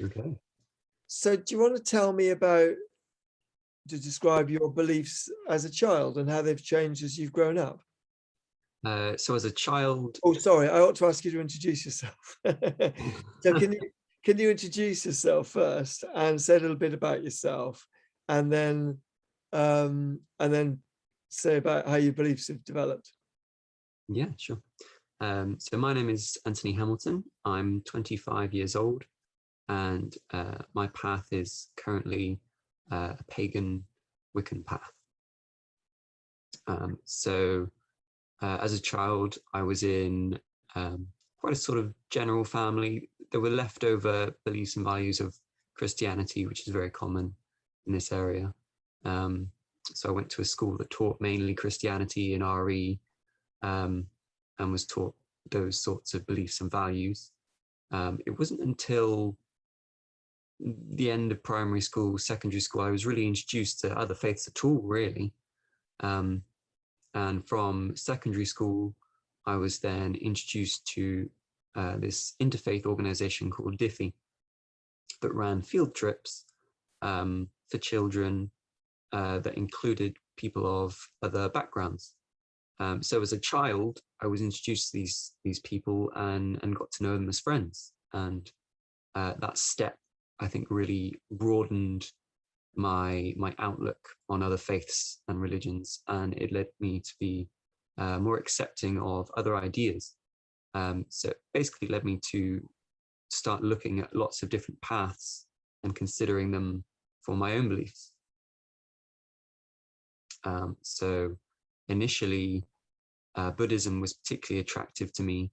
Okay. So do you want to tell me to describe your beliefs as a child and how they've changed as you've grown up? So as a child, Oh, sorry, I ought to ask you to introduce yourself. So can you introduce yourself first and say a little bit about yourself, and then say about how your beliefs have developed? yeah, sure. So my name is Anthony Hamilton. I'm 25 years old, and my path is currently a pagan Wiccan path. As a child, I was in quite a sort of general family. There were leftover beliefs and values of Christianity, which is very common in this area. So I went to a school that taught mainly Christianity and RE, and was taught those sorts of beliefs and values. It wasn't until the end of primary school, secondary school, I was really introduced to other faiths at all, really. And from secondary school, I was then introduced to this interfaith organization called Diffie that ran field trips for children that included people of other backgrounds. So as a child, I was introduced to these people and got to know them as friends. And that step, I think, really broadened my outlook on other faiths and religions, and it led me to be more accepting of other ideas. So it basically led me to start looking at lots of different paths and considering them for my own beliefs. So initially, Buddhism was particularly attractive to me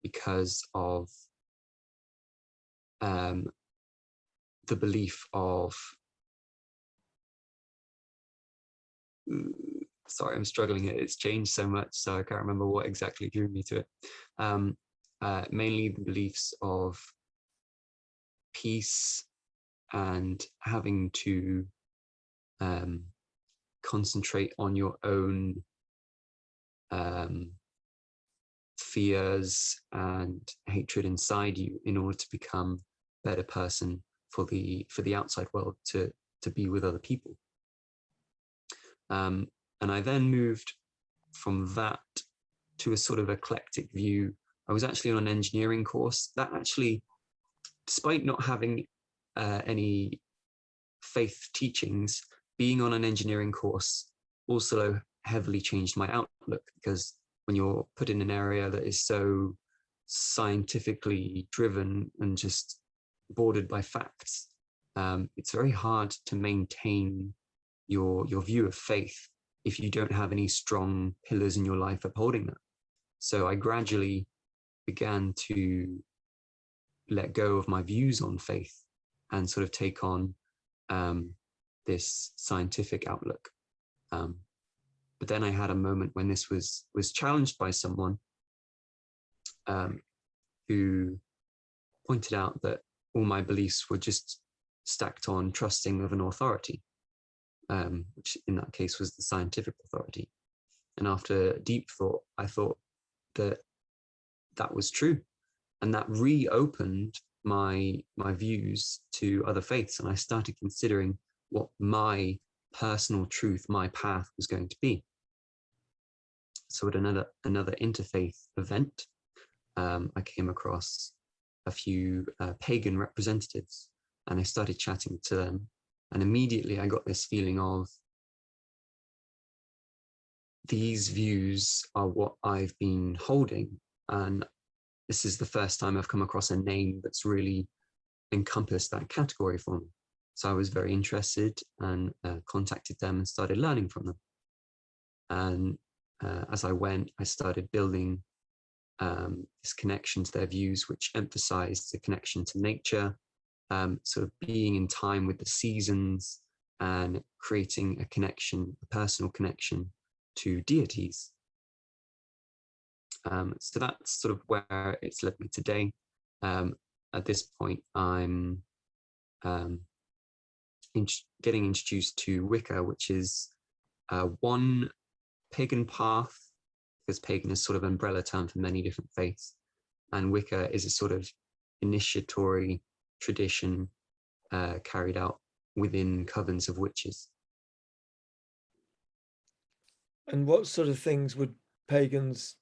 because of the belief of, sorry, I'm struggling. It's changed so much, so I can't remember what exactly drew me to it. Mainly the beliefs of peace and having to concentrate on your own fears and hatred inside you in order to become a better person for the outside world to be with other people. And I then moved from that to a sort of eclectic view. I was actually on an engineering course that actually, despite not having any faith teachings, being on an engineering course also heavily changed my outlook, because when you're put in an area that is so scientifically driven and just bordered by facts, it's very hard to maintain your view of faith if you don't have any strong pillars in your life upholding that. So I gradually began to let go of my views on faith and sort of take on this scientific outlook. But then I had a moment when this was challenged by someone who pointed out that all my beliefs were just stacked on trusting of an authority, which in that case was the scientific authority. And after deep thought, I thought that was true. And that reopened my views to other faiths. And I started considering what my personal truth, my path was going to be. So at another interfaith event, I came across a few pagan representatives, and I started chatting to them. And immediately I got this feeling of, these views are what I've been holding. And this is the first time I've come across a name that's really encompassed that category for me. So I was very interested and contacted them and started learning from them. And as I went, I started building this connection to their views, which emphasized the connection to nature, sort of being in time with the seasons and creating a connection, a personal connection to deities. So that's sort of where it's led me today. At this point, I'm getting introduced to Wicca, which is one pagan path, because pagan is sort of an umbrella term for many different faiths. And Wicca is a sort of initiatory tradition carried out within covens of witches. And what sort of things would pagans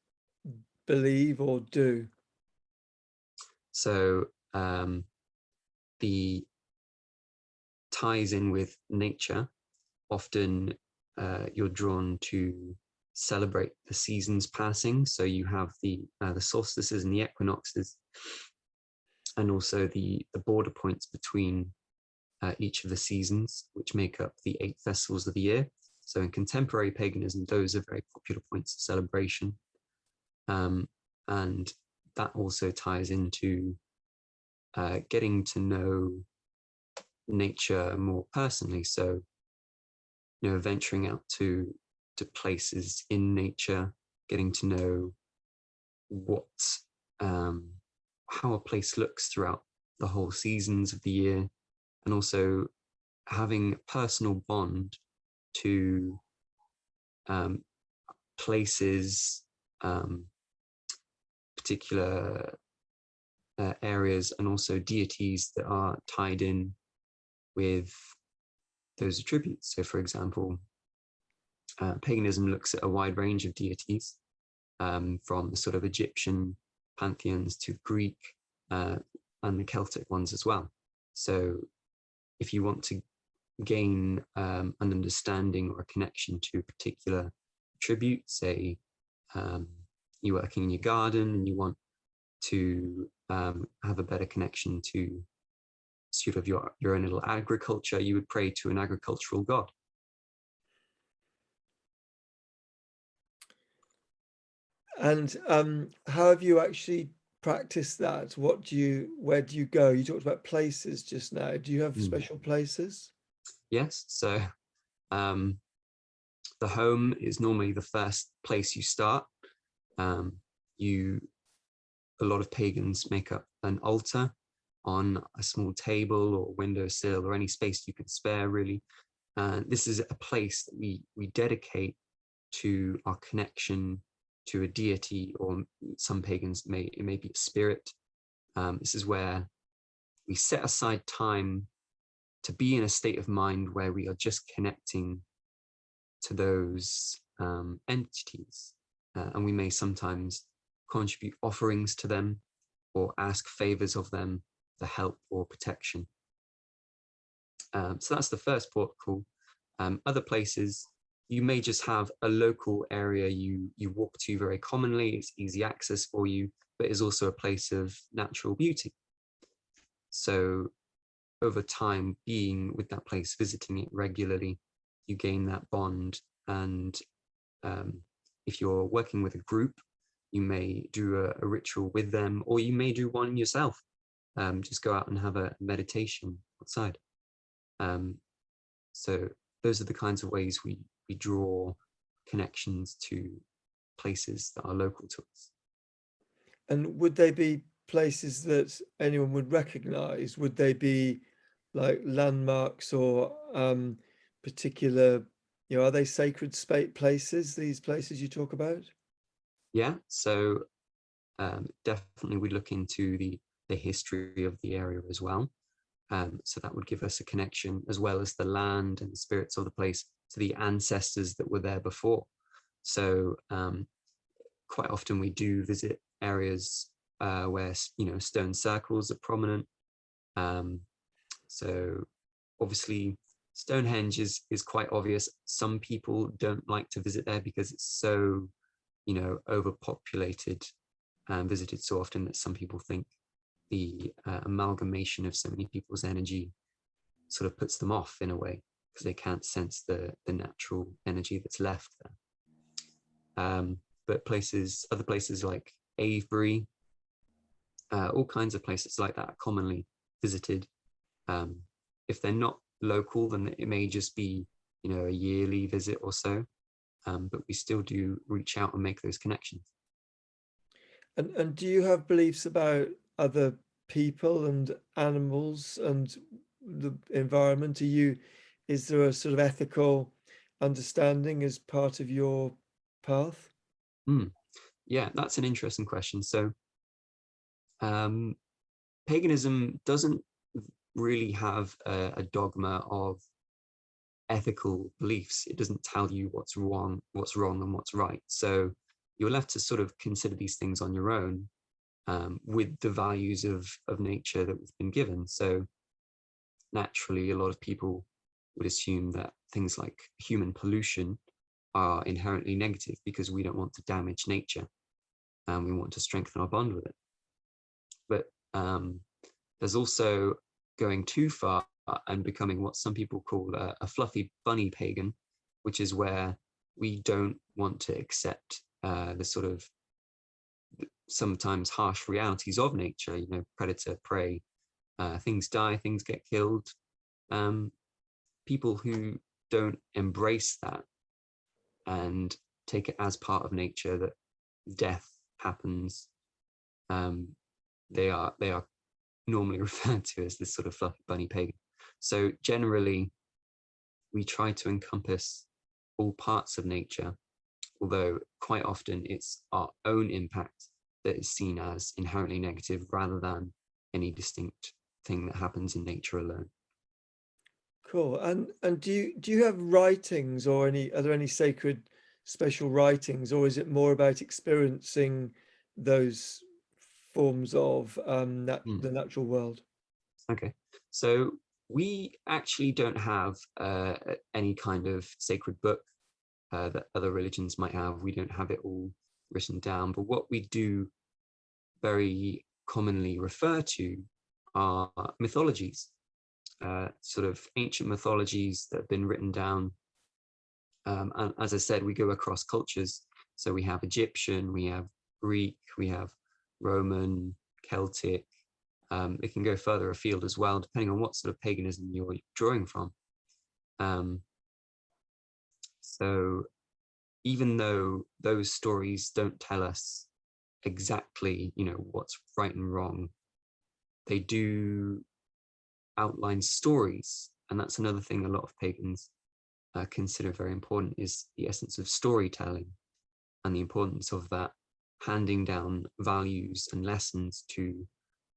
believe or do? So the ties in with nature. Often you're drawn to celebrate the seasons passing. So you have the solstices and the equinoxes, and also the border points between each of the seasons, which make up the 8 festivals of the year. So in contemporary paganism, those are very popular points of celebration. And that also ties into getting to know nature more personally. So, venturing out to places in nature, getting to know what how a place looks throughout the whole seasons of the year, and also having a personal bond to places, particular areas, and also deities that are tied in with those attributes. So, for example, paganism looks at a wide range of deities, from the sort of Egyptian pantheons to Greek and the Celtic ones as well. So if you want to gain an understanding or a connection to a particular attribute, say you're working in your garden and you want to have a better connection to sort of your own little agriculture, you would pray to an agricultural god. And how have you actually practiced that? Where do you go? You talked about places just now. Do you have special places? Yes. So the home is normally the first place you start. A lot of pagans make up an altar on a small table or windowsill or any space you can spare, really. This is a place that we dedicate to our connection to a deity, or some pagans it may be a spirit. This is where we set aside time to be in a state of mind where we are just connecting to those entities, and we may sometimes contribute offerings to them or ask favors of them for help or protection. So that's the first port call. Other places, you may just have a local area you walk to very commonly. It's easy access for you, but is also a place of natural beauty. So over time, being with that place, visiting it regularly, you gain that bond. And if you're working with a group, you may do a ritual with them, or you may do one yourself. Just go out and have a meditation outside. So those are the kinds of ways we draw connections to places that are local to us. And would they be places that anyone would recognize? Would they be like landmarks or particular, are they sacred places, these places you talk about? Yeah, so definitely we look into the history of the area as well. So that would give us a connection, as well as the land and the spirits of the place, to the ancestors that were there before. So quite often we do visit areas where stone circles are prominent. So obviously Stonehenge is quite obvious. Some people don't like to visit there because it's so overpopulated and visited so often that some people think the amalgamation of so many people's energy sort of puts them off in a way, because they can't sense the natural energy that's left there. But other places like Avebury, all kinds of places like that are commonly visited. If they're not local, then it may just be a yearly visit or so, but we still do reach out and make those connections. And do you have beliefs about other people and animals and the environment? Is there a sort of ethical understanding as part of your path? Yeah, that's an interesting question. So paganism doesn't really have a dogma of ethical beliefs. It doesn't tell you what's wrong and what's right. So you're left to sort of consider these things on your own, with the values of nature that we've been given. So naturally, a lot of people would assume that things like human pollution are inherently negative because we don't want to damage nature and we want to strengthen our bond with it. But there's also going too far and becoming what some people call a fluffy bunny pagan, which is where we don't want to accept the sort of sometimes harsh realities of nature, you know, predator, prey, things die, things get killed. People who don't embrace that and take it as part of nature, that death happens, they are normally referred to as this sort of fluffy bunny pagan. So generally, we try to encompass all parts of nature, although quite often it's our own impact that is seen as inherently negative rather than any distinct thing that happens in nature alone. Cool. And do you have writings or are there any sacred special writings, or is it more about experiencing those forms of the natural world? Okay, so we actually don't have any kind of sacred book that other religions might have. We don't have it all written down, but what we do very commonly refer to are mythologies, sort of ancient mythologies that have been written down. And as I said, we go across cultures. So we have Egyptian, we have Greek, we have Roman, Celtic. It can go further afield as well, depending on what sort of paganism you're drawing from. So even though those stories don't tell us exactly, you know, what's right and wrong, they do outline stories. And that's another thing a lot of pagans consider very important, is the essence of storytelling and the importance of that handing down values and lessons to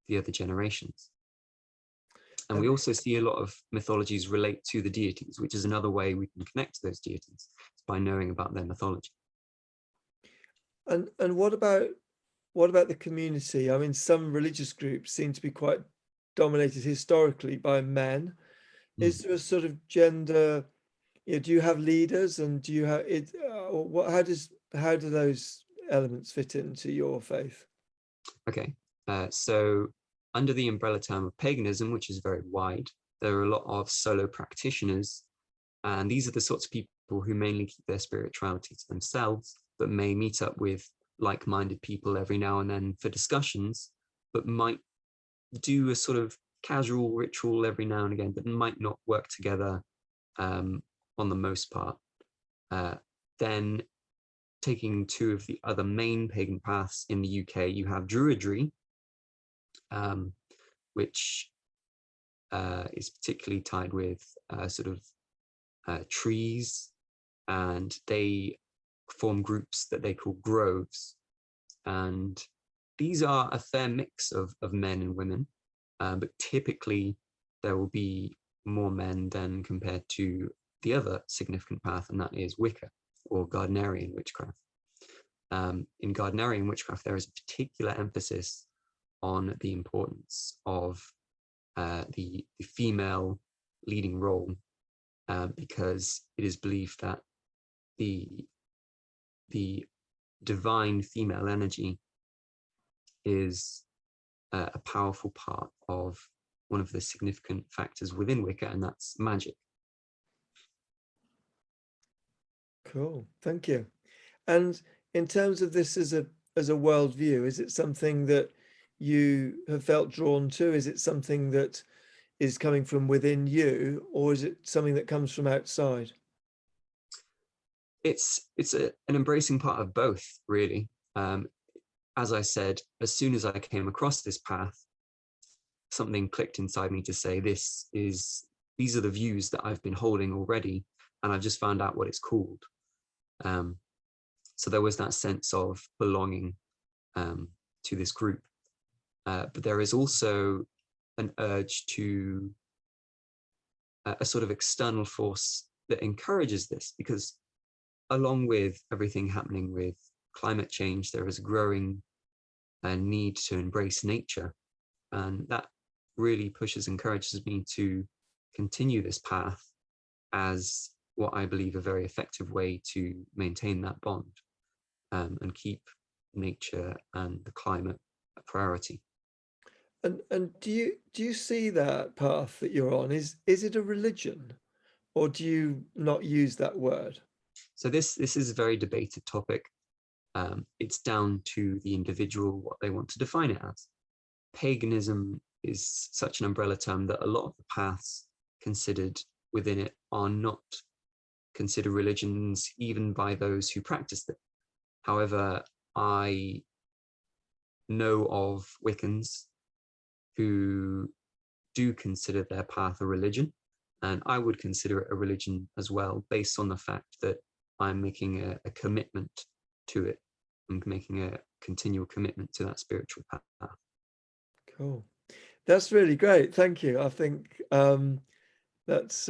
the other generations. And we also see a lot of mythologies relate to the deities, which is another way we can connect to those deities, by knowing about their mythology. And what about the community? I mean, some religious groups seem to be quite dominated historically by men. Is there a sort of gender? You know, do you have leaders, and do you have it? How do those elements fit into your faith? Okay, so under the umbrella term of paganism, which is very wide, there are a lot of solo practitioners, and these are the sorts of people who mainly keep their spirituality to themselves, but may meet up with like-minded people every now and then for discussions, but might do a sort of casual ritual every now and again, but might not work together on the most part. Then taking two of the other main pagan paths in the UK, you have Druidry, which is particularly tied with sort of trees, and they form groups that they call groves. And these are a fair mix of men and women, but typically there will be more men than compared to the other significant path, and that is Wicca, or Gardnerian witchcraft. In Gardnerian witchcraft, there is a particular emphasis on the importance of the female leading role, because it is believed that the divine female energy is a powerful part of one of the significant factors within Wicca, and that's magic. Cool, thank you. And in terms of this as a worldview, is it something that you have felt drawn to? Is it something that is coming from within you, or is it something that comes from outside? It's an embracing part of both, really. As I said, as soon as I came across this path, something clicked inside me to say, these are the views that I've been holding already, and I've just found out what it's called. So there was that sense of belonging to this group. But there is also an urge to a sort of external force that encourages this, because along with everything happening with climate change, there is a growing need to embrace nature. And that really encourages me to continue this path as what I believe a very effective way to maintain that bond and keep nature and the climate a priority. And do you see that path that you're on? Is it a religion, or do you not use that word? So this is a very debated topic. It's down to the individual what they want to define it as. Paganism is such an umbrella term that a lot of the paths considered within it are not considered religions, even by those who practice them. However, I know of Wiccans who do consider their path a religion, and I would consider it a religion as well, based on the fact that I'm making a commitment to it. I'm making a continual commitment to that spiritual path. Cool. That's really great. Thank you. I think that's